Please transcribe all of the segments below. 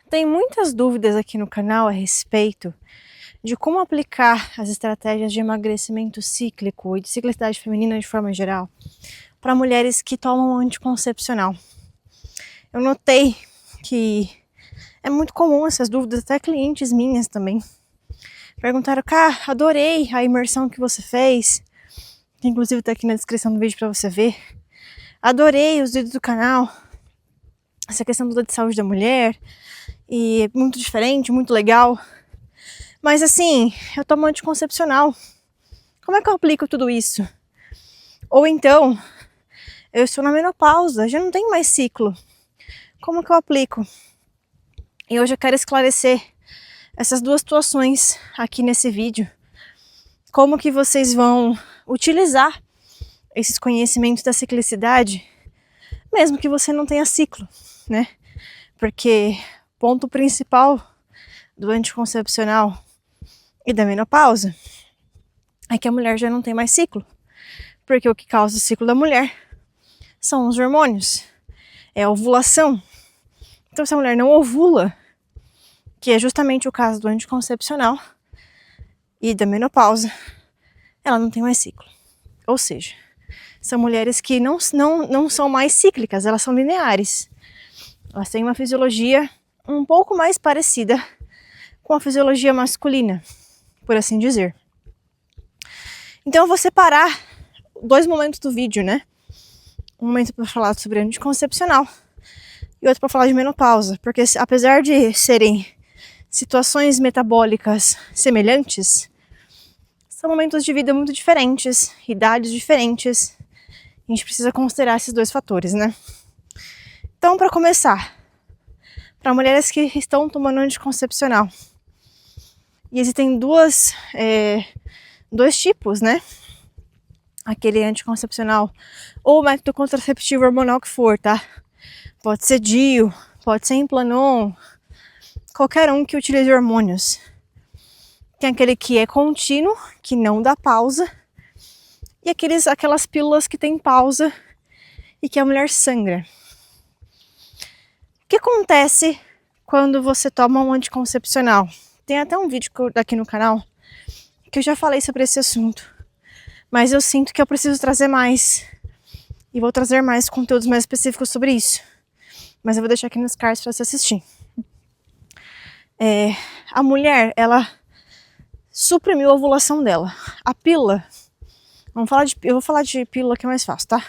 Tem muitas dúvidas aqui no canal a respeito de como aplicar as estratégias de emagrecimento cíclico e de ciclicidade feminina de forma geral para mulheres que tomam anticoncepcional. Eu notei que é muito comum essas dúvidas, até clientes minhas também perguntaram: Cá, adorei a imersão que você fez, que inclusive está aqui na descrição do vídeo para você ver. Adorei os vídeos do canal, essa questão toda de saúde da mulher, e é muito diferente, muito legal. Mas assim, eu tomo anticoncepcional. Como é que eu aplico tudo isso? Ou então, eu estou na menopausa, já não tenho mais ciclo. Como que eu aplico? E hoje eu quero esclarecer essas duas situações aqui nesse vídeo. Como que vocês vão utilizar esses conhecimentos da ciclicidade, mesmo que você não tenha ciclo, né? Porque ponto principal do anticoncepcional e da menopausa é que a mulher já não tem mais ciclo. Porque o que causa o ciclo da mulher são os hormônios, é a ovulação. Então, se a mulher não ovula, que é justamente o caso do anticoncepcional e da menopausa, ela não tem mais ciclo. Ou seja, são mulheres que não são mais cíclicas, elas são lineares. Elas têm uma fisiologia um pouco mais parecida com a fisiologia masculina, por assim dizer. Então eu vou separar dois momentos do vídeo, né? Um momento para falar sobre anticoncepcional e outro para falar de menopausa, porque apesar de serem situações metabólicas semelhantes, são momentos de vida muito diferentes, idades diferentes. A gente precisa considerar esses dois fatores, né? Então, para começar, para mulheres que estão tomando anticoncepcional, e existem dois tipos, né? Aquele anticoncepcional ou método contraceptivo hormonal que for, tá? Pode ser DIU, pode ser Implanon, qualquer um que utilize hormônios. Tem aquele que é contínuo, que não dá pausa, e aquelas pílulas que tem pausa e que a mulher sangra. O que acontece quando você toma um anticoncepcional? Tem até um vídeo aqui no canal que eu já falei sobre esse assunto, mas eu sinto que eu preciso trazer mais e vou trazer mais conteúdos mais específicos sobre isso, mas eu vou deixar aqui nos cards para você assistir. A mulher, ela suprimiu a ovulação dela. A pílula, eu vou falar de pílula que é mais fácil, tá?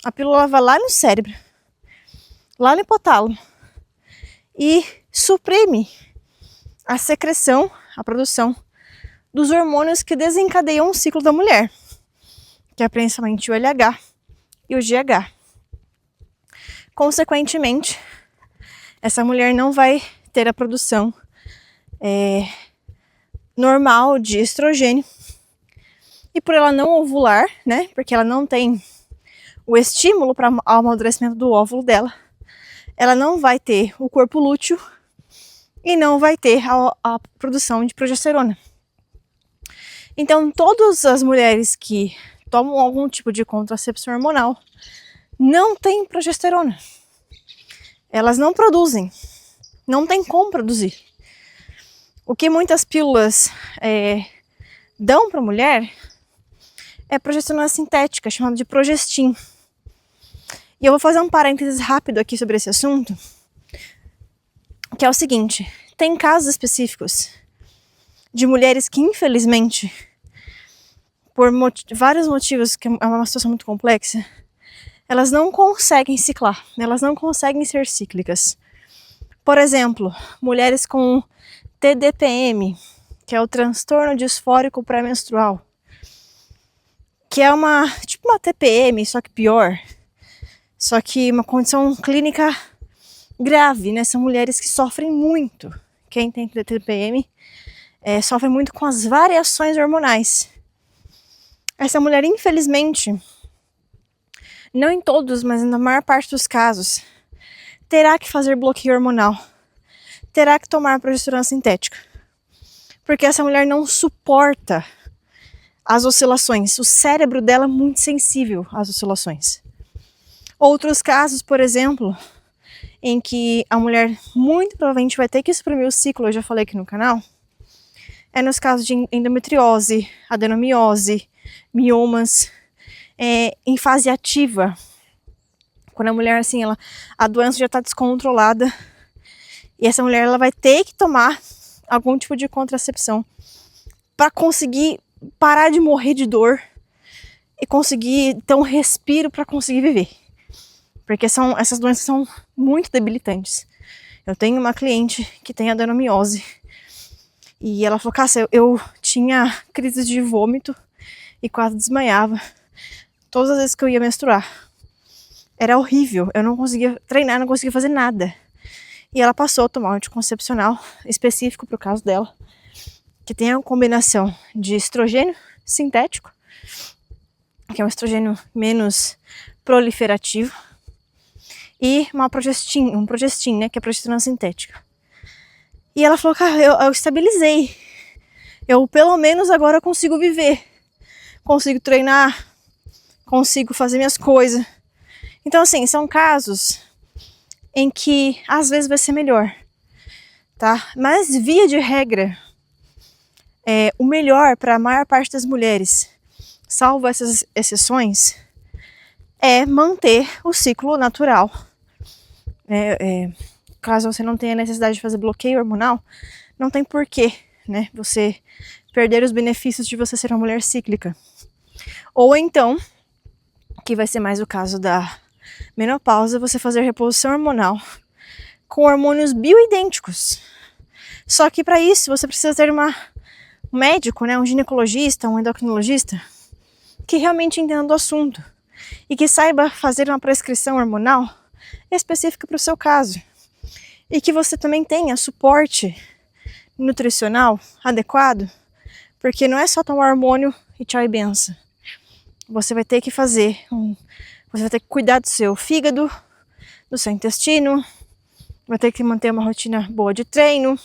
A pílula vai lá no cérebro, lá no hipotálamo, e suprime a secreção, a produção dos hormônios que desencadeiam o ciclo da mulher, que é principalmente o LH e o GH. Consequentemente, essa mulher não vai ter a produção normal de estrogênio, e por ela não ovular, né, porque ela não tem o estímulo para o amadurecimento do óvulo dela, ela não vai ter o corpo lúteo e não vai ter a produção de progesterona. Então, todas as mulheres que tomam algum tipo de contracepção hormonal não têm progesterona. Elas não produzem, não tem como produzir. O que muitas pílulas dão para a mulher é progesterona sintética, chamada de progestin. E eu vou fazer um parênteses rápido aqui sobre esse assunto, que é o seguinte: tem casos específicos de mulheres que, infelizmente, por vários motivos, que é uma situação muito complexa, elas não conseguem ciclar, elas não conseguem ser cíclicas. Por exemplo, mulheres com TDPM, que é o transtorno disfórico pré-menstrual, que é tipo uma TPM, só que pior, só que uma condição clínica grave, né? São mulheres que sofrem muito. Quem tem TDPM sofre muito com as variações hormonais. Essa mulher, infelizmente, não em todos, mas na maior parte dos casos, terá que fazer bloqueio hormonal, terá que tomar progesterona sintética, porque essa mulher não suporta as oscilações. O cérebro dela é muito sensível às oscilações. Outros casos, por exemplo, em que a mulher muito provavelmente vai ter que suprimir o ciclo, eu já falei aqui no canal, é nos casos de endometriose, adenomiose, miomas, em fase ativa. Quando a mulher, assim, a doença já está descontrolada e essa mulher ela vai ter que tomar algum tipo de contracepção para conseguir parar de morrer de dor e conseguir ter um respiro para conseguir viver. Porque essas doenças são muito debilitantes. Eu tenho uma cliente que tem adenomiose e ela falou, Cássia, eu tinha crises de vômito e quase desmaiava todas as vezes que eu ia menstruar. Era horrível, eu não conseguia treinar, não conseguia fazer nada. E ela passou a tomar um anticoncepcional específico para o caso dela, que tem a combinação de estrogênio sintético, que é um estrogênio menos proliferativo, e um progestin, né, que é a progesterona sintética. E ela falou, cara, eu estabilizei. Eu pelo menos agora consigo viver. Consigo treinar, consigo fazer minhas coisas. Então, assim, são casos em que às vezes vai ser melhor, tá? Mas via de regra, o melhor para a maior parte das mulheres, salvo essas exceções, é manter o ciclo natural. Caso você não tenha necessidade de fazer bloqueio hormonal, não tem porquê, né, você perder os benefícios de você ser uma mulher cíclica. Ou então, que vai ser mais o caso da menopausa, você fazer reposição hormonal com hormônios bioidênticos. Só que para isso você precisa ter um médico, né, um ginecologista, um endocrinologista, que realmente entenda do assunto e que saiba fazer uma prescrição hormonal específica para o seu caso. E que você também tenha suporte nutricional adequado, porque não é só tomar hormônio e tchau e benção. Você vai ter que você vai ter que cuidar do seu fígado, do seu intestino, vai ter que manter uma rotina boa de treino,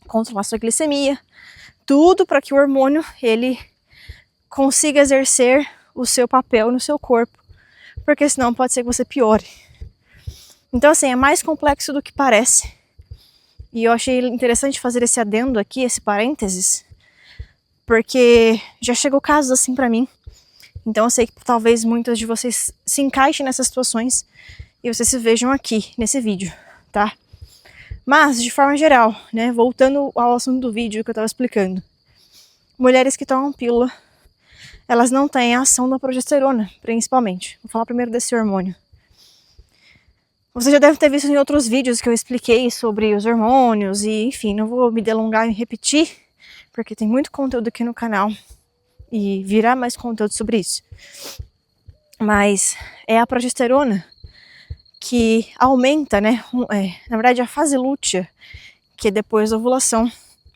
controlar sua glicemia, tudo para que o hormônio ele consiga exercer o seu papel no seu corpo, porque senão pode ser que você piore. Então, assim, é mais complexo do que parece. E eu achei interessante fazer esse adendo aqui, esse parênteses, porque já chegou casos assim pra mim. Então eu sei que talvez muitas de vocês se encaixem nessas situações e vocês se vejam aqui, nesse vídeo, tá? Mas, de forma geral, né, voltando ao assunto do vídeo que eu tava explicando. Mulheres que tomam pílula, elas não têm a ação da progesterona, principalmente. Vou falar primeiro desse hormônio. Você já deve ter visto em outros vídeos que eu expliquei sobre os hormônios e, enfim, não vou me delongar em repetir, porque tem muito conteúdo aqui no canal e virá mais conteúdo sobre isso. Mas é a progesterona que aumenta, né? Na verdade, a fase lútea, que é depois da ovulação,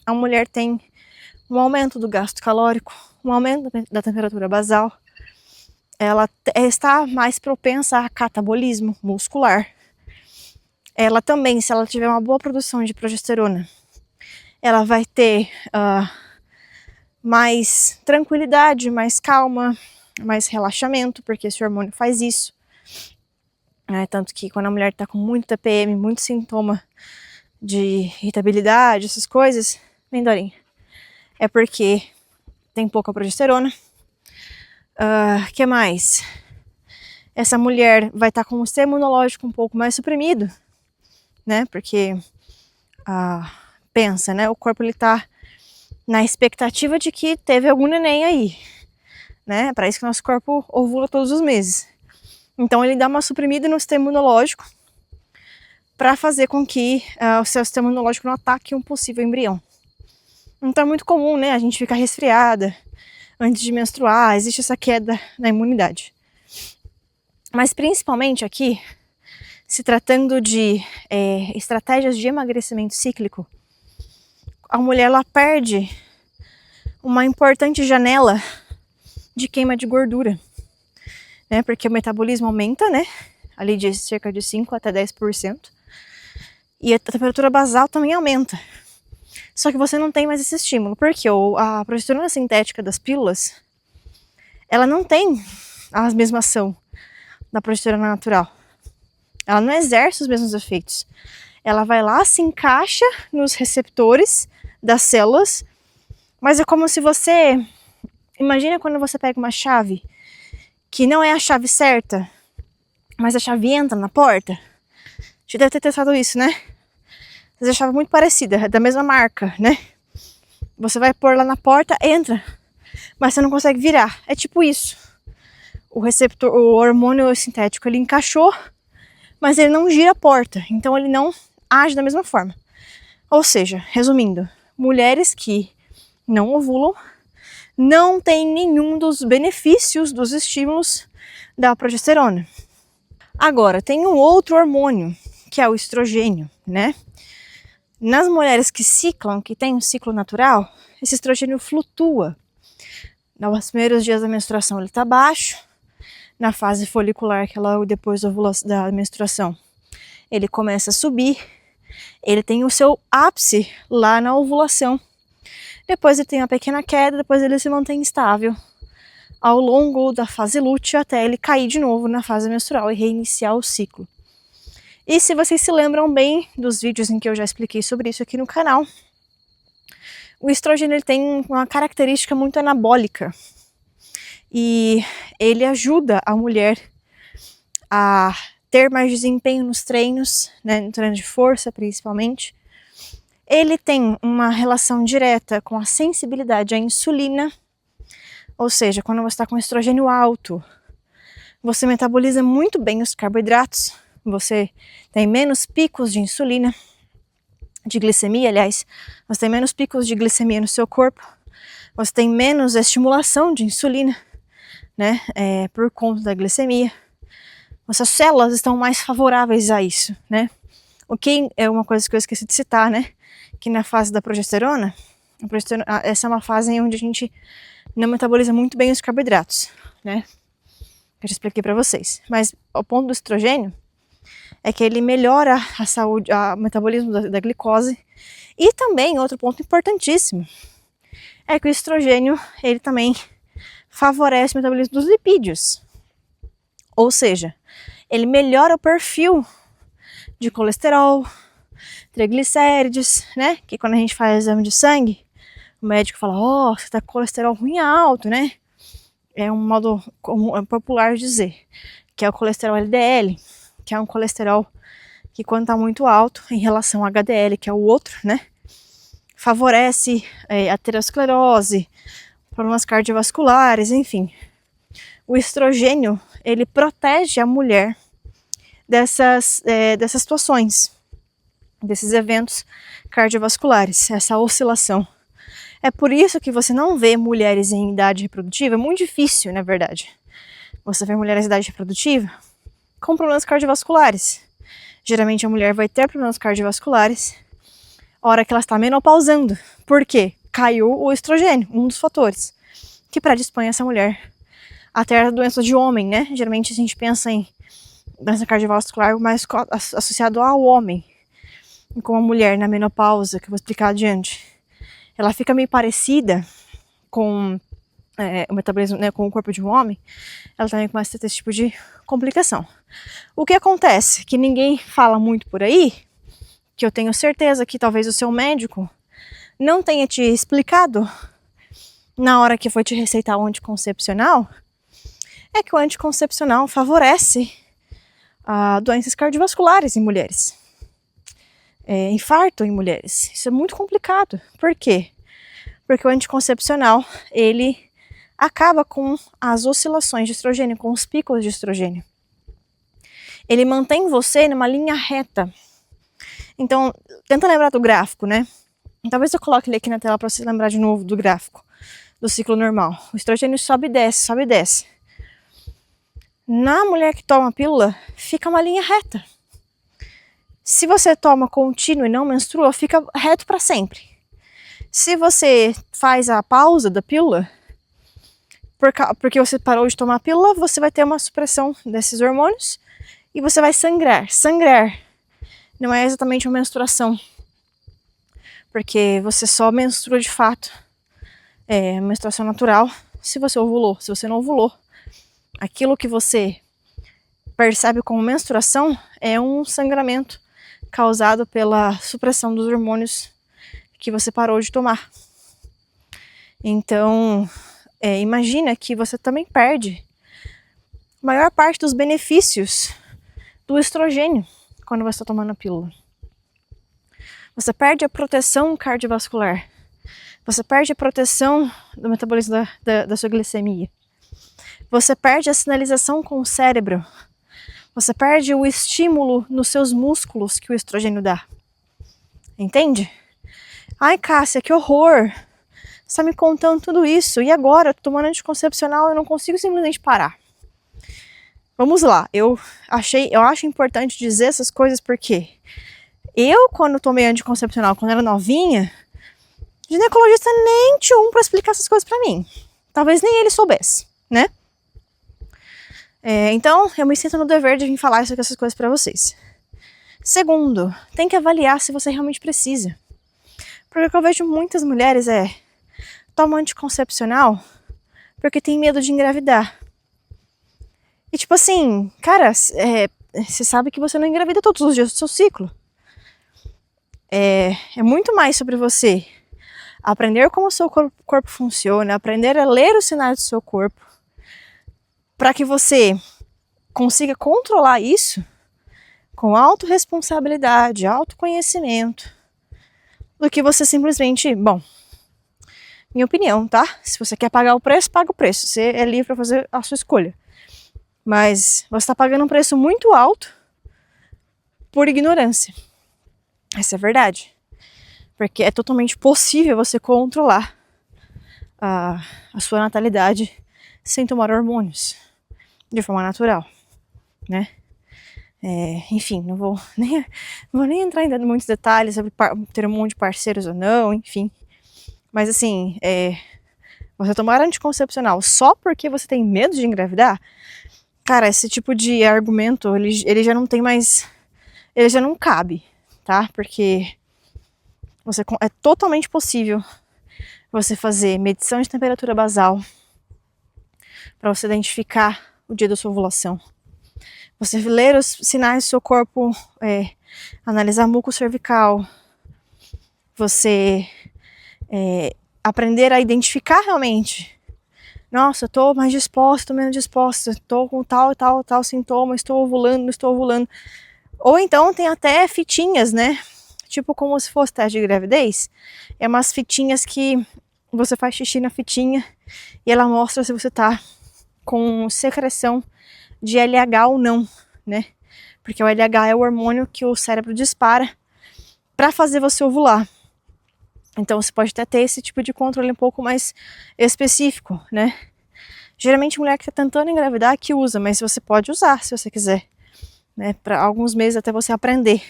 a mulher tem um aumento do gasto calórico, um aumento da temperatura basal, ela está mais propensa a catabolismo muscular. Ela também, se ela tiver uma boa produção de progesterona, ela vai ter mais tranquilidade, mais calma, mais relaxamento, porque esse hormônio faz isso. Tanto que quando a mulher está com muito TPM, muito sintoma de irritabilidade, essas coisas, vem Dorinha, é porque tem pouca progesterona. Que mais? Essa mulher vai estar com o sistema imunológico um pouco mais suprimido, né? Porque pensa, né? O corpo ele tá na expectativa de que teve algum neném aí, né? Para isso que nosso corpo ovula todos os meses. Então ele dá uma suprimida no sistema imunológico para fazer com que o seu sistema imunológico não ataque um possível embrião. Então é muito comum, né? A gente ficar resfriada antes de menstruar, existe essa queda na imunidade. Mas principalmente aqui, se tratando de estratégias de emagrecimento cíclico, a mulher ela perde uma importante janela de queima de gordura, né? Porque o metabolismo aumenta, né? Ali de cerca de 5 até 10%. E a temperatura basal também aumenta. Só que você não tem mais esse estímulo, porque a progesterona sintética das pílulas, ela não tem a mesma ação da progesterona natural. ela não exerce os mesmos efeitos. Ela vai lá, se encaixa nos receptores das células, mas é como se você... Imagina quando você pega uma chave, que não é a chave certa, mas a chave entra na porta. Você deve ter testado isso, né? Você achava muito parecida, é da mesma marca, né? Você vai pôr lá na porta, entra, mas você não consegue virar. É tipo isso. O receptor, o hormônio sintético, ele encaixou, mas ele não gira a porta, então ele não age da mesma forma. Ou seja, resumindo, mulheres que não ovulam não têm nenhum dos benefícios dos estímulos da progesterona. Agora, tem um outro hormônio, que é o estrogênio, né? Nas mulheres que ciclam, que têm um ciclo natural, esse estrogênio flutua. Nos primeiros dias da menstruação ele está baixo, na fase folicular, que é logo depois da menstruação, ele começa a subir, ele tem o seu ápice lá na ovulação. Depois ele tem uma pequena queda, depois ele se mantém estável ao longo da fase lútea até ele cair de novo na fase menstrual e reiniciar o ciclo. E se vocês se lembram bem dos vídeos em que eu já expliquei sobre isso aqui no canal, o estrogênio ele tem uma característica muito anabólica e ele ajuda a mulher a ter mais desempenho nos treinos, né, no treino de força principalmente. Ele tem uma relação direta com a sensibilidade à insulina, ou seja, quando você está com estrogênio alto, você metaboliza muito bem os carboidratos, você tem menos picos de insulina, de glicemia, aliás, você tem menos picos de glicemia no seu corpo, você tem menos estimulação de insulina, né, por conta da glicemia. Essas células estão mais favoráveis a isso, né? O que é uma coisa que eu esqueci de citar, né? Que na fase da progesterona, essa é uma fase onde a gente não metaboliza muito bem os carboidratos, né? Eu já expliquei para vocês. Mas o ponto do estrogênio é que ele melhora a saúde, o metabolismo da glicose. E também, outro ponto importantíssimo, é que o estrogênio, ele também favorece o metabolismo dos lipídios. Ou seja, ele melhora o perfil de colesterol, triglicérides, né? Que quando a gente faz exame de sangue, o médico fala, ó, você tá com colesterol ruim alto, né? É um modo popular de dizer, que é o colesterol LDL, que é um colesterol que quando tá muito alto em relação ao HDL, que é o outro, né? Favorece aterosclerose, problemas cardiovasculares, enfim. O estrogênio, ele protege a mulher dessas situações, desses eventos cardiovasculares, essa oscilação. É por isso que você não vê mulheres em idade reprodutiva, é muito difícil, na verdade. Você vê mulheres em idade reprodutiva com problemas cardiovasculares. Geralmente a mulher vai ter problemas cardiovasculares na hora que ela está menopausando. Por quê? Caiu o estrogênio, um dos fatores que predispõe essa mulher a ter a doença de homem, né? Geralmente a gente pensa em doença cardiovascular mais associado ao homem. E com a mulher na menopausa, que eu vou explicar adiante, ela fica meio parecida com o metabolismo, né, com o corpo de um homem, ela também começa a ter esse tipo de complicação. O que acontece, que ninguém fala muito por aí, que eu tenho certeza que talvez o seu médico não tenha te explicado na hora que foi te receitar o anticoncepcional, é que o anticoncepcional favorece doenças cardiovasculares em mulheres. Infarto em mulheres. Isso é muito complicado. Por quê? Porque o anticoncepcional, ele acaba com as oscilações de estrogênio, com os picos de estrogênio. Ele mantém você numa linha reta. Então, tenta lembrar do gráfico, né? Talvez eu coloque ele aqui na tela para você lembrar de novo do gráfico, do ciclo normal. O estrogênio sobe e desce, sobe e desce. Na mulher que toma a pílula, fica uma linha reta. Se você toma contínuo e não menstrua, fica reto para sempre. Se você faz a pausa da pílula, porque você parou de tomar a pílula, você vai ter uma supressão desses hormônios e você vai sangrar. Sangrar não é exatamente uma menstruação, porque você só menstrua de fato, menstruação natural, se você ovulou. Se você não ovulou, aquilo que você percebe como menstruação é um sangramento causado pela supressão dos hormônios que você parou de tomar. Então, imagina que você também perde a maior parte dos benefícios do estrogênio quando você está tomando a pílula. Você perde a proteção cardiovascular. Você perde a proteção do metabolismo da sua glicemia. Você perde a sinalização com o cérebro. Você perde o estímulo nos seus músculos que o estrogênio dá. Entende? Ai, Cássia, que horror! Você tá me contando tudo isso. E agora? Eu tô tomando anticoncepcional, eu não consigo simplesmente parar. Vamos lá. Eu acho importante dizer essas coisas porque eu, quando tomei anticoncepcional, quando era novinha, ginecologista nem tinha um pra explicar essas coisas pra mim. Talvez nem ele soubesse, né? Então, eu me sinto no dever de vir falar essas coisas pra vocês. Segundo, tem que avaliar se você realmente precisa. Porque o que eu vejo muitas mulheres tomam anticoncepcional porque tem medo de engravidar. E tipo assim, cara, você sabe que você não engravida todos os dias do seu ciclo. É muito mais sobre você aprender como o seu corpo funciona, aprender a ler os sinais do seu corpo, para que você consiga controlar isso com autorresponsabilidade, autoconhecimento, do que você simplesmente, minha opinião, tá? Se você quer pagar o preço, paga o preço. Você é livre para fazer a sua escolha. Mas você está pagando um preço muito alto por ignorância. Essa é a verdade. Porque é totalmente possível você controlar a sua natalidade sem tomar hormônios, de forma natural, né? Enfim, não vou nem entrar em muitos detalhes sobre ter um monte de parceiros ou não, enfim. Mas assim, você tomar anticoncepcional só porque você tem medo de engravidar, cara, esse tipo de argumento, ele já não tem mais, ele já não cabe, tá? Porque é totalmente possível você fazer medição de temperatura basal para você identificar o dia da sua ovulação. Você ler os sinais do seu corpo, analisar muco cervical, você aprender a identificar realmente. Nossa, eu tô mais disposta, tô menos disposta, tô com tal sintoma, estou ovulando, não estou ovulando. Ou então tem até fitinhas, né? Tipo como se fosse teste de gravidez. É umas fitinhas que você faz xixi na fitinha e ela mostra se você tá com secreção de LH ou não, né? Porque o LH é o hormônio que o cérebro dispara para fazer você ovular. Então você pode até ter esse tipo de controle um pouco mais específico, né? Geralmente mulher que está tentando engravidar que usa, mas você pode usar se você quiser, né? Para alguns meses até você aprender.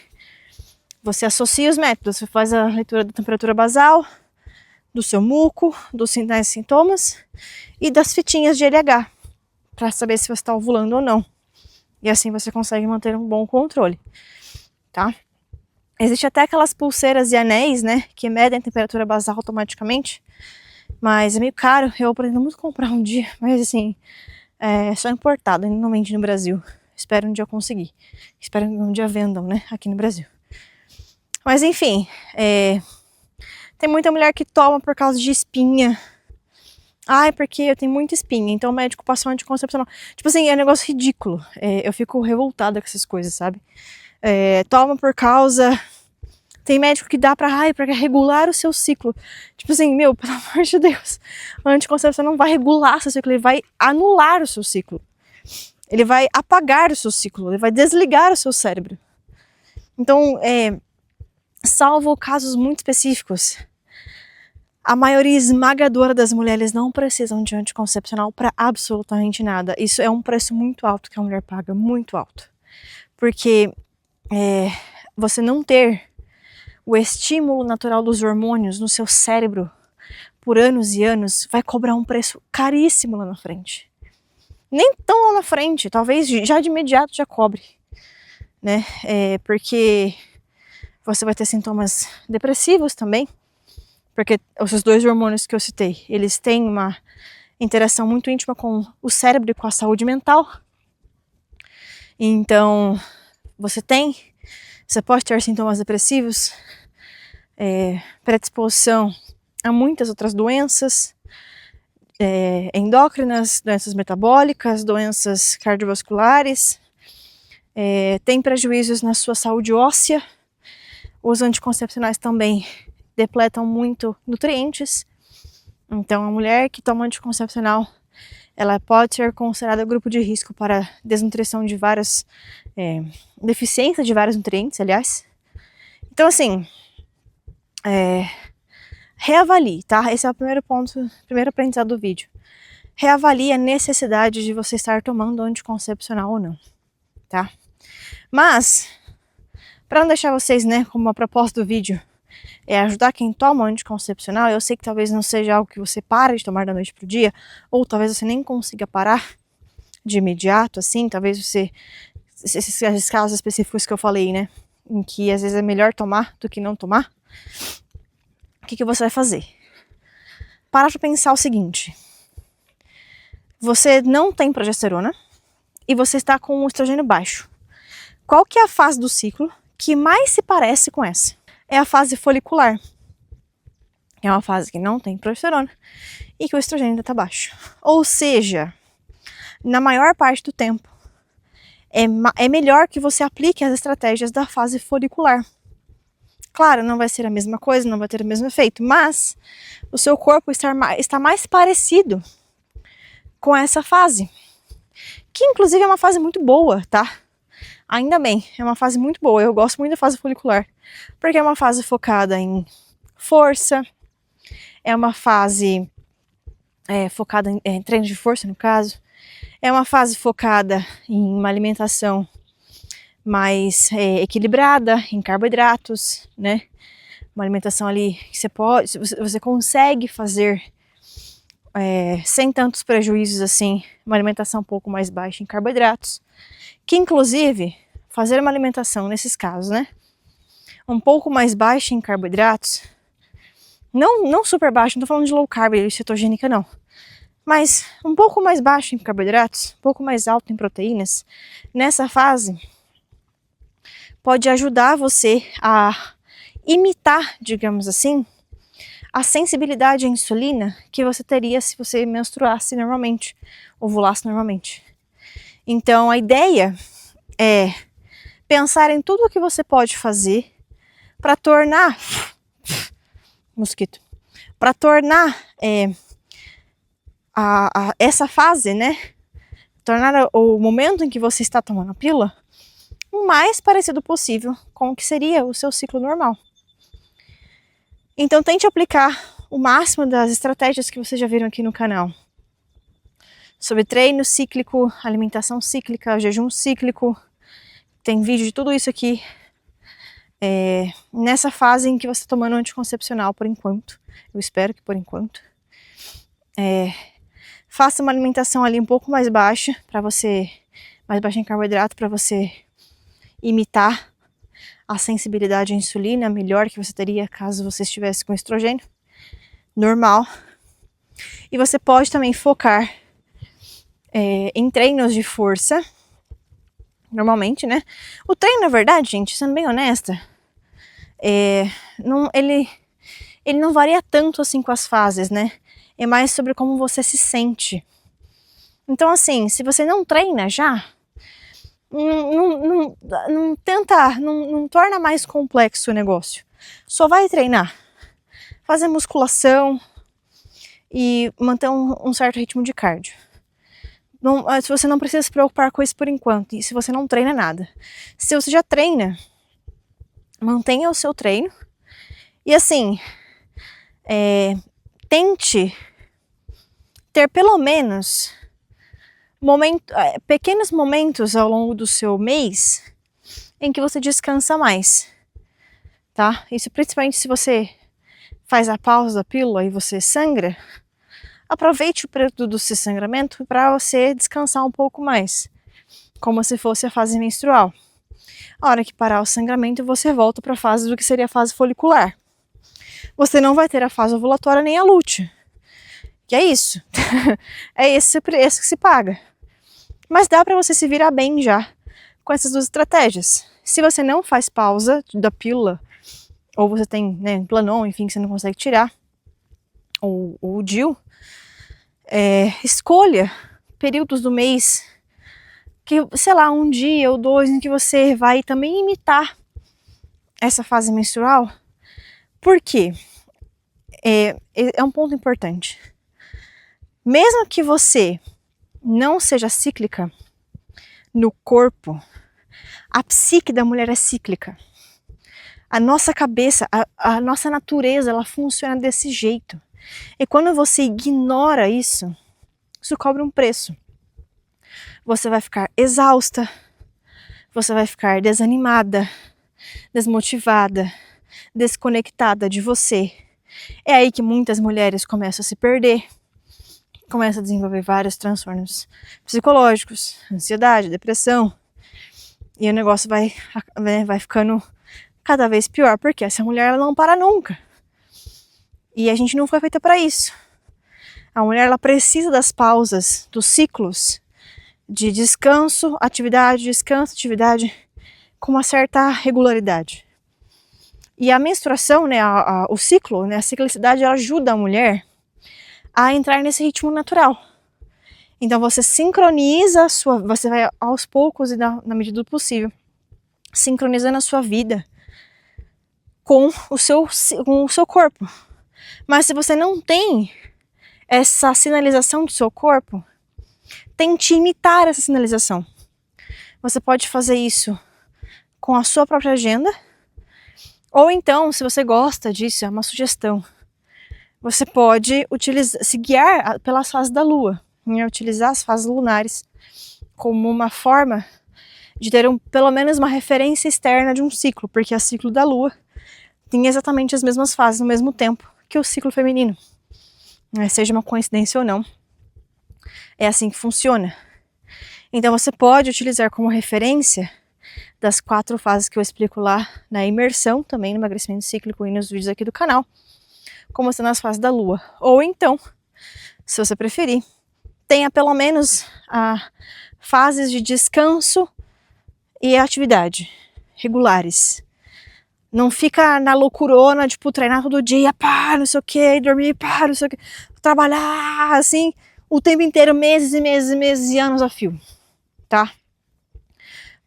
Você associa os métodos, você faz a leitura da temperatura basal, do seu muco, dos sinais e sintomas e das fitinhas de LH, para saber se você está ovulando ou não. E assim você consegue manter um bom controle, tá? Existe até aquelas pulseiras e anéis, né, que medem a temperatura basal automaticamente, mas é meio caro, eu pretendo muito comprar um dia, mas assim, é só importado, ainda não vende no Brasil. Espero um dia conseguir. Espero que um dia vendam, né, aqui no Brasil. Mas enfim, tem muita mulher que toma por causa de espinha. Ai, porque eu tenho muita espinha, então o médico passou anticoncepcional. Tipo assim, é um negócio ridículo. Eu fico revoltada com essas coisas, sabe? Toma por causa... Tem médico que dá pra regular o seu ciclo. Tipo assim, meu, pelo amor de Deus. O anticoncepção não vai regular o seu ciclo, ele vai anular o seu ciclo. Ele vai apagar o seu ciclo, ele vai desligar o seu cérebro. Então, salvo casos muito específicos, a maioria esmagadora das mulheres não precisam de anticoncepcional para absolutamente nada. Isso é um preço muito alto que a mulher paga, muito alto. Porque você não ter o estímulo natural dos hormônios no seu cérebro por anos e anos vai cobrar um preço caríssimo lá na frente. Nem tão lá na frente, talvez já de imediato já cobre, né? Porque você vai ter sintomas depressivos também, porque esses dois hormônios que eu citei, eles têm uma interação muito íntima com o cérebro e com a saúde mental. Então, você pode ter sintomas depressivos, predisposição a muitas outras doenças, endócrinas, doenças metabólicas, doenças cardiovasculares, tem prejuízos na sua saúde óssea. Os anticoncepcionais também depletam muito nutrientes. Então, a mulher que toma anticoncepcional, ela pode ser considerada grupo de risco para desnutrição de várias, deficiência de vários nutrientes, aliás. Então, assim, reavalie, tá? Esse é o primeiro ponto, primeiro aprendizado do vídeo. Reavalie a necessidade de você estar tomando anticoncepcional ou não, tá? Mas, para não deixar vocês, como a proposta do vídeo ajudar quem toma anticoncepcional, eu sei que talvez não seja algo que você para de tomar da noite pro dia, ou talvez você nem consiga parar de imediato, assim, talvez você, esses casos específicos que eu falei, em que às vezes é melhor tomar do que não tomar, o que você vai fazer? Para pra pensar o seguinte: você não tem progesterona e você está com o estrogênio baixo. Qual que é a fase do ciclo que mais se parece com essa? É a fase folicular. É uma fase que não tem progesterona e que o estrogênio ainda está baixo. Ou seja, na maior parte do tempo, é melhor que você aplique as estratégias da fase folicular. Claro, não vai ser a mesma coisa, não vai ter o mesmo efeito, mas o seu corpo está mais parecido com essa fase, que inclusive é uma fase muito boa, tá? Ainda bem, é uma fase muito boa. Eu gosto muito da fase folicular, porque é uma fase focada em força, é uma fase focada em treino de força, no caso, é uma fase focada em uma alimentação mais equilibrada, em carboidratos, uma alimentação ali que você consegue fazer sem tantos prejuízos assim, uma alimentação um pouco mais baixa em carboidratos, que inclusive fazer uma alimentação nesses casos, um pouco mais baixa em carboidratos, não super baixa, não tô falando de low carb e cetogênica não, mas um pouco mais baixo em carboidratos, um pouco mais alto em proteínas, nessa fase pode ajudar você a imitar, digamos assim, a sensibilidade à insulina que você teria se você menstruasse normalmente, ovulasse normalmente. Então a ideia é pensar em tudo o que você pode fazer para tornar essa fase, tornar o momento em que você está tomando a pílula o mais parecido possível com o que seria o seu ciclo normal. Então tente aplicar o máximo das estratégias que vocês já viram aqui no canal, sobre treino cíclico, alimentação cíclica, jejum cíclico. Tem vídeo de tudo isso aqui nessa fase em que você está tomando anticoncepcional por enquanto. Eu espero que por enquanto. Faça uma alimentação ali um pouco mais baixa, mais baixa em carboidrato, para você imitar a sensibilidade à insulina melhor que você teria caso você estivesse com estrogênio normal. E você pode também focar em treinos de força, normalmente, O treino, na verdade, gente, sendo bem honesta, ele não varia tanto assim com as fases, É mais sobre como você se sente. Então, assim, se você não treina já, não torna mais complexo o negócio. Só vai treinar, fazer musculação e manter um certo ritmo de cardio. Se você não precisa se preocupar com isso por enquanto, e se você não treina nada. Se você já treina, mantenha o seu treino e assim, tente ter pelo menos pequenos momentos ao longo do seu mês em que você descansa mais, tá? Isso principalmente se você faz a pausa da pílula e você sangra, aproveite o período do seu sangramento para você descansar um pouco mais, como se fosse a fase menstrual. A hora que parar o sangramento, você volta para a fase do que seria a fase folicular. Você não vai ter a fase ovulatória nem a lútea. Que é isso. É esse preço que se paga. Mas dá para você se virar bem já com essas duas estratégias. Se você não faz pausa da pílula, ou você tem, né, Planon, enfim, que você não consegue tirar, ou o DIU, escolha períodos do mês, que, sei lá, um dia ou dois em que você vai também imitar essa fase menstrual. Por quê? É um ponto importante. Mesmo que você não seja cíclica no corpo, a psique da mulher é cíclica. A nossa cabeça, a nossa natureza, ela funciona desse jeito. E quando você ignora isso, isso cobra um preço. Você vai ficar exausta, você vai ficar desanimada, desmotivada, desconectada de você. É aí que muitas mulheres começam a se perder, começam a desenvolver vários transtornos psicológicos, ansiedade, depressão. E o negócio vai ficando cada vez pior, porque essa mulher ela não para nunca. E a gente não foi feita para isso. A mulher ela precisa das pausas, dos ciclos de descanso, atividade, com uma certa regularidade. E a menstruação, né, o ciclo, né, a ciclicidade, ela ajuda a mulher a entrar nesse ritmo natural. Então você sincroniza você vai aos poucos e na medida do possível, sincronizando a sua vida com o seu corpo. Mas se você não tem essa sinalização do seu corpo, tente imitar essa sinalização. Você pode fazer isso com a sua própria agenda, ou então, se você gosta disso, é uma sugestão, você pode se guiar pelas fases da lua, né? Utilizar as fases lunares como uma forma de ter pelo menos uma referência externa de um ciclo, porque o ciclo da lua tem exatamente as mesmas fases no mesmo tempo que o ciclo feminino. Seja uma coincidência ou não, é assim que funciona. Então você pode utilizar como referência das 4 fases que eu explico lá na imersão, também no emagrecimento cíclico e nos vídeos aqui do canal, como sendo as fases da lua. Ou então, se você preferir, tenha pelo menos fases de descanso e atividade regulares. Não fica na loucurona, tipo, treinar todo dia, pá, não sei o que, dormir, pá, não sei o que, trabalhar, assim, o tempo inteiro, meses e meses e meses e anos a fio, tá?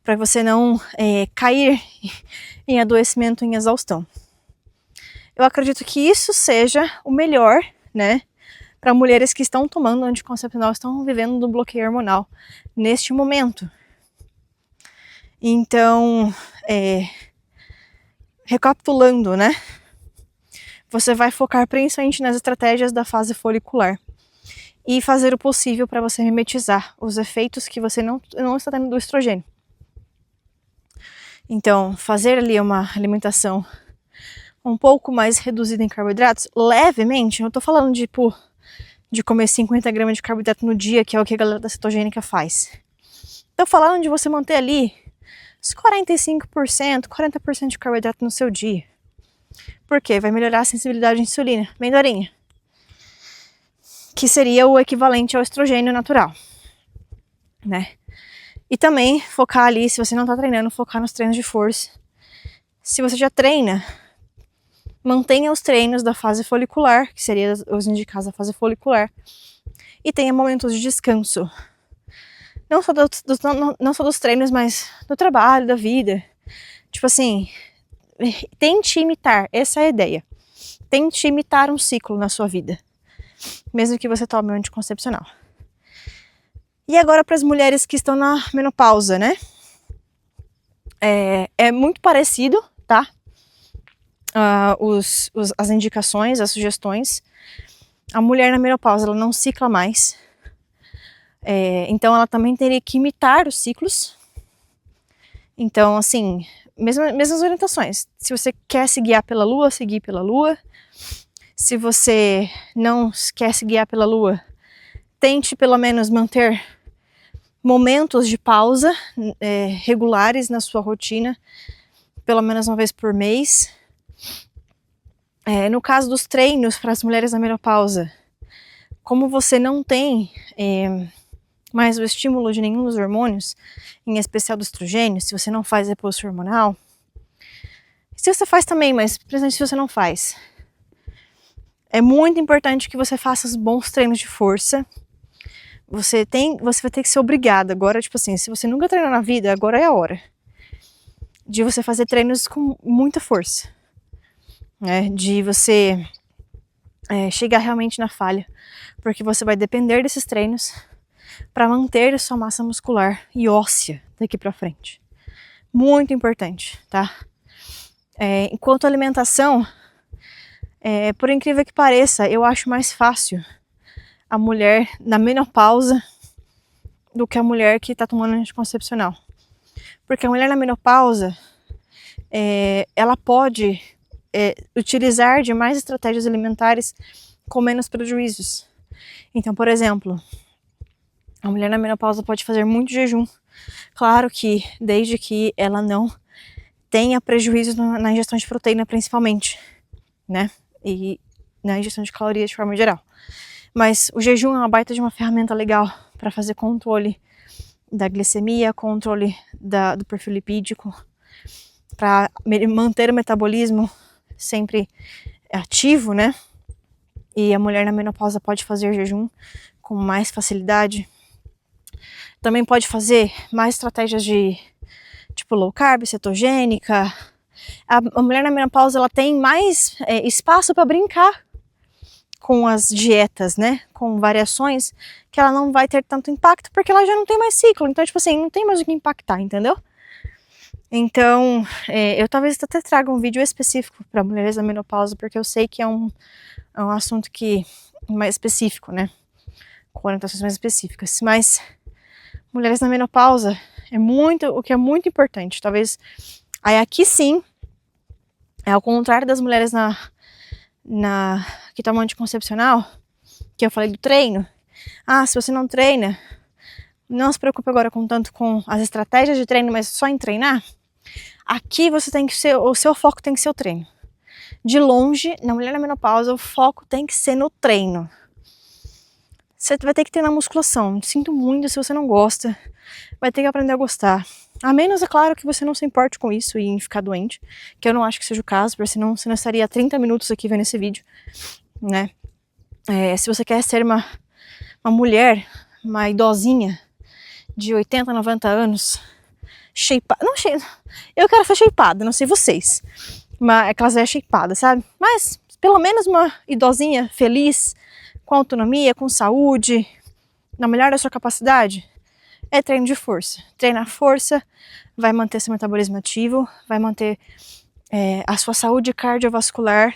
Para você não cair em adoecimento, em exaustão. Eu acredito que isso seja o melhor, né, para mulheres que estão tomando anticoncepcional, estão vivendo no bloqueio hormonal neste momento. Então, recapitulando, né, você vai focar principalmente nas estratégias da fase folicular e fazer o possível para você mimetizar os efeitos que você não está tendo do estrogênio. Então, fazer ali uma alimentação um pouco mais reduzida em carboidratos, levemente, não tô falando de comer 50 gramas de carboidrato no dia, que é o que a galera da cetogênica faz. Tô falando de você manter ali uns 45%, 40% de carboidrato no seu dia. Por quê? Vai melhorar a sensibilidade à insulina, bem dorinha. Que seria o equivalente ao estrogênio natural, né? E também focar ali, se você não tá treinando, focar nos treinos de força. Se você já treina, mantenha os treinos da fase folicular, que seria os indicados da fase folicular, e tenha momentos de descanso. Não só dos treinos, mas do trabalho, da vida. Tipo assim, tente imitar, essa é a ideia. Tente imitar um ciclo na sua vida, mesmo que você tome um anticoncepcional. E agora para as mulheres que estão na menopausa, né? É muito parecido, tá? As indicações, as sugestões. A mulher na menopausa, ela não cicla mais. Então ela também teria que imitar os ciclos. Então, assim, mesmas orientações. Se você quer se guiar pela lua, seguir pela lua. Se você não quer se guiar pela lua, tente pelo menos manter momentos de pausa regulares na sua rotina, pelo menos uma vez por mês. No caso dos treinos para as mulheres na menopausa, como você não tem mais o estímulo de nenhum dos hormônios, em especial do estrogênio, se você não faz repouso hormonal, se você faz também, mas principalmente se você não faz, é muito importante que você faça os bons treinos de força. Você vai ter que ser obrigada agora, tipo assim, se você nunca treinou na vida, agora é a hora de você fazer treinos com muita força, né? De você chegar realmente na falha, porque você vai depender desses treinos para manter a sua massa muscular e óssea daqui para frente. Muito importante, tá? Enquanto a alimentação, por incrível que pareça, eu acho mais fácil a mulher na menopausa do que a mulher que está tomando anticoncepcional. Porque a mulher na menopausa, ela pode utilizar de mais estratégias alimentares com menos prejuízos. Então, por exemplo, a mulher na menopausa pode fazer muito jejum. Claro que desde que ela não tenha prejuízos na ingestão de proteína principalmente, né? E na ingestão de calorias de forma geral. Mas o jejum é uma baita de uma ferramenta legal para fazer controle da glicemia, controle do perfil lipídico, para manter o metabolismo sempre ativo, né? E a mulher na menopausa pode fazer jejum com mais facilidade. Também pode fazer mais estratégias de tipo low carb, cetogênica. A mulher na menopausa ela tem mais espaço para brincar com as dietas, né? Com variações que ela não vai ter tanto impacto porque ela já não tem mais ciclo. Então, tipo assim, não tem mais o que impactar, entendeu? Então, eu talvez até traga um vídeo específico para mulheres na menopausa, porque eu sei que é um assunto que mais específico, né? Com orientações mais específicas. Mas mulheres na menopausa o que é muito importante. Talvez aí aqui sim, ao contrário das mulheres que tomam anticoncepcional, que eu falei do treino. Se você não treina, não se preocupe agora tanto com as estratégias de treino, mas só em treinar. Aqui você tem que ser, o seu foco tem que ser o treino. De longe, na mulher na menopausa, o foco tem que ser no treino. Você vai ter que treinar musculação. Sinto muito se você não gosta. Vai ter que aprender a gostar. A menos, é claro, que você não se importe com isso e em ficar doente. Que eu não acho que seja o caso, porque senão você não estaria 30 minutos aqui vendo esse vídeo, né? Se você quer ser uma mulher, uma idosinha de 80, 90 anos, shapeada. Não, eu quero ser shapeada, não sei vocês. Mas aquelas é shapeada, sabe? Mas pelo menos uma idosinha feliz, com autonomia, com saúde, na melhor da sua capacidade, é treino de força. Treinar força vai manter seu metabolismo ativo, vai manter a sua saúde cardiovascular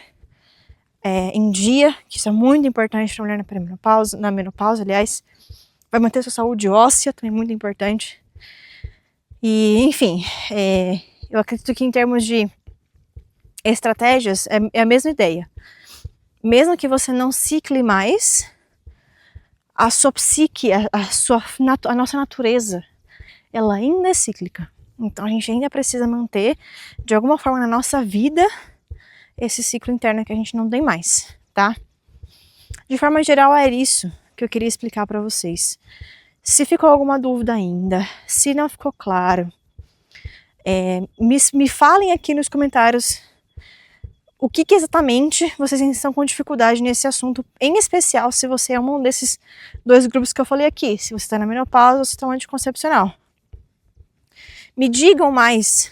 em dia, que isso é muito importante para a mulher na menopausa, aliás. Vai manter sua saúde óssea, também muito importante. E, enfim, eu acredito que em termos de estratégias, é a mesma ideia. Mesmo que você não cicle mais, a sua psique, a nossa natureza, ela ainda é cíclica. Então a gente ainda precisa manter, de alguma forma na nossa vida, esse ciclo interno que a gente não tem mais, tá? De forma geral, é isso que eu queria explicar para vocês. Se ficou alguma dúvida ainda, se não ficou claro, me falem aqui nos comentários o que exatamente vocês estão com dificuldade nesse assunto, em especial se você é um desses dois grupos que eu falei aqui, se você está na menopausa ou se está no anticoncepcional. Me digam mais,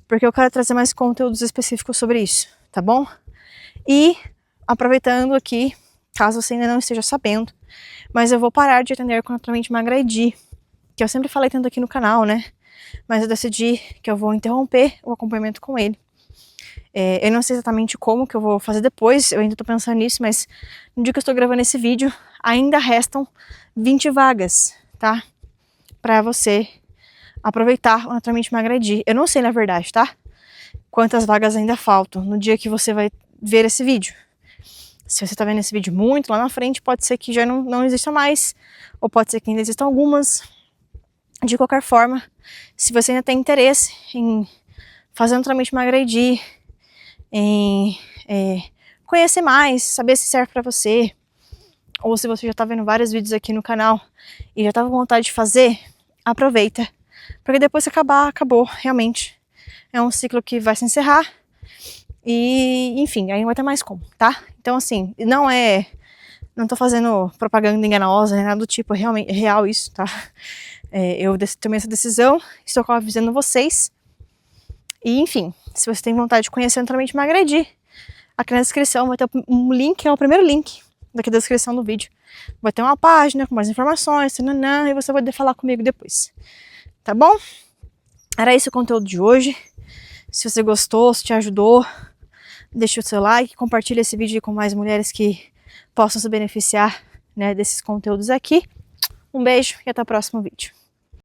porque eu quero trazer mais conteúdos específicos sobre isso, tá bom? E, aproveitando aqui, caso você ainda não esteja sabendo, mas eu vou parar de atender com Naturalmente Magra ID, que eu sempre falei tanto aqui no canal, né? Mas eu decidi que eu vou interromper o acompanhamento com ele. Eu não sei exatamente como que eu vou fazer depois, eu ainda tô pensando nisso, mas no dia que eu estou gravando esse vídeo, ainda restam 20 vagas, tá? Pra você aproveitar o Naturalmente Magra ID. Eu não sei, na verdade, tá? Quantas vagas ainda faltam no dia que você vai ver esse vídeo. Se você tá vendo esse vídeo muito lá na frente, pode ser que já não exista mais, ou pode ser que ainda existam algumas. De qualquer forma, se você ainda tem interesse em fazer um Naturalmente Magra ID, em conhecer mais, saber se serve para você, ou se você já tá vendo vários vídeos aqui no canal e já tá com vontade de fazer, aproveita. Porque depois que acabar, acabou, realmente. É um ciclo que vai se encerrar e, enfim, aí não vai ter mais como, tá? Então, assim, não tô fazendo propaganda enganosa, nem nada do tipo, é realmente real isso, tá? Eu tomei essa decisão, estou avisando vocês. E, enfim, se você tem vontade de conhecer Naturalmente Emagredir, aqui na descrição vai ter um link, é o primeiro link daqui da descrição do vídeo. Vai ter uma página com mais informações, e você vai poder falar comigo depois. Tá bom? Era esse o conteúdo de hoje. Se você gostou, se te ajudou, deixa o seu like, compartilha esse vídeo com mais mulheres que possam se beneficiar, né, desses conteúdos aqui. Um beijo e até o próximo vídeo.